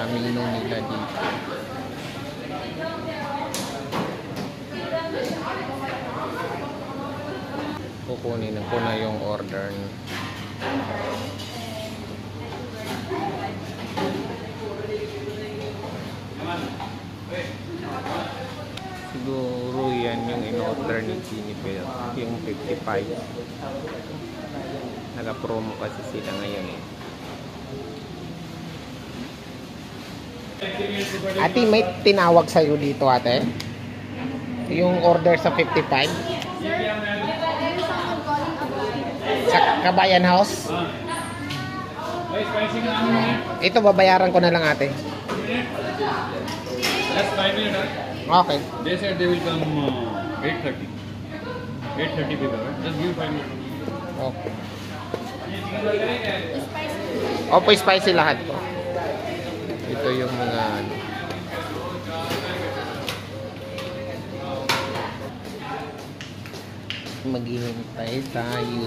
mga menu nila dito. Kukunin ko na yung order. Siguro yan yung in-order ni Jennifer, yung 55. Naka-promo kasi sila ngayon eh. Ate, may tinawag sa'yo dito ate? Yung order sa 55? Sa Kabayan House? Ito, babayaran ko na lang ate. That's 5 minutes. Okay. They said they will come 8:30. 8:30 people, right? Just give 5 minutes. Okay. Opo, spicy lahat po. Ito yung mga ano. Maghihintay tayo.